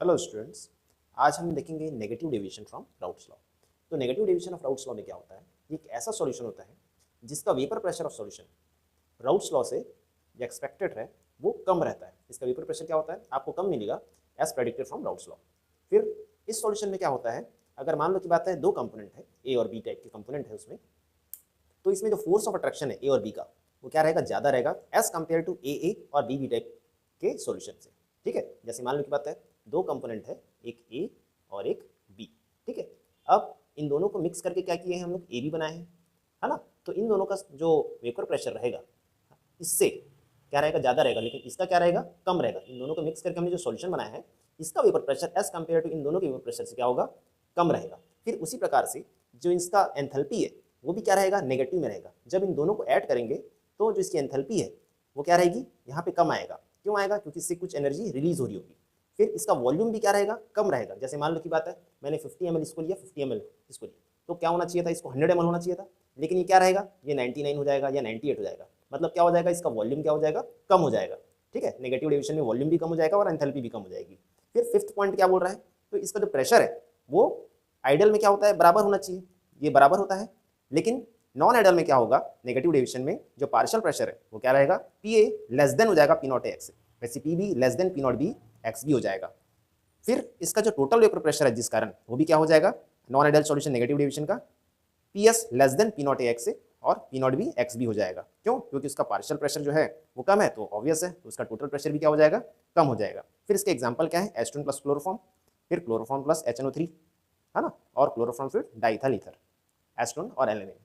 Hello students, आज हम देखेंगे negative deviation from Raoult's law. तो negative deviation of Raoult's law में क्या होता है? ये एक ऐसा सॉल्यूशन होता है जिसका vapour pressure of solution routes law से जो एक्सपेक्टेड है वो कम रहता है। इसका वेपर प्रेशर क्या होता है? आपको कम मिलेगा as predicted from Raoult's law. फिर इस सॉल्यूशन में क्या होता है, अगर मान लो की बात है दो कंपोनेंट है, ए और बी टाइप के कंपोनेंट है उसमें, तो इसमें जो फोर्स ऑफ अट्रैक्शन है ए और बी का वो क्या रहेगा? ज़्यादा रहेगा एज कम्पेयर टू ए और बी टाइप के सॉल्यूशन से। ठीक है, जैसे मान लो की बात है दो कंपोनेंट है, एक ए और एक बी। ठीक है, अब इन दोनों को मिक्स करके क्या किए हैं हम लोग? ए बी बनाए हैं, है ना। तो इन दोनों का जो वेपर प्रेशर रहेगा इससे क्या रहेगा? ज़्यादा रहेगा, लेकिन इसका क्या रहेगा? कम रहेगा। इन दोनों को मिक्स करके हमने जो सॉल्यूशन बनाया है इसका vapour pressure as compare to इन दोनों के वेपर प्रेशर से क्या होगा? कम रहेगा। फिर उसी प्रकार से जो इसका एंथैल्पी है वो भी क्या रहेगा? नेगेटिव में रहेगा। जब इन दोनों को ऐड करेंगे तो जो इसकी एंथैल्पी है वो क्या रहेगी? यहाँ पे कम आएगा। क्यों आएगा? क्योंकि इससे कुछ एनर्जी रिलीज हो रही होगी। फिर इसका वॉल्यूम भी क्या रहेगा? कम रहेगा। जैसे मान लो की बात है मैंने 50 ml इसको लिया, 50 ml इसको लिया, तो क्या होना चाहिए था? इसको 100 ml होना चाहिए था, लेकिन ये क्या रहेगा? ये 99 हो जाएगा या 98 हो जाएगा। मतलब क्या हो जाएगा? इसका वॉल्यूम क्या हो जाएगा? कम हो जाएगा। ठीक है, नेगेटिव डेविएशन में वॉल्यूम भी कम हो जाएगा और एंथैल्पी भी कम हो जाएगी। फिर फिफ्थ पॉइंट क्या बोल रहा है? तो इसका जो प्रेशर है वो आइडियल में क्या होता है? बराबर होना चाहिए, ये बराबर होता है। लेकिन नॉन आइडियल में क्या होगा? नेगेटिव डेविएशन में जो पार्शियल प्रेशर है वो क्या रहेगा? पी ए लेस देन हो जाएगा पी नॉट एक्स, वैसे p b less than P not B x B हो जाएगा। फिर इसका जो टोटल वेपर प्रेशर है जिस कारण, वो भी क्या हो जाएगा? Non ideal solution negative deviation का P S less than P not A X और P not B x B हो जाएगा। क्यों? क्योंकि उसका पार्शियल प्रेशर जो है वो कम है, तो ऑब्वियस है तो उसका टोटल प्रेशर भी क्या हो जाएगा? कम हो जाएगा। फिर इसके एग्जाम्पल क्या है? एस्टोन प्लस क्लोरोफॉर्म, फिर क्लोरोफॉर्म प्लस HNO3, है ना, और क्लोरोफॉर्म फिर डाइथल ईथर, एस्टोन और एलेनिन।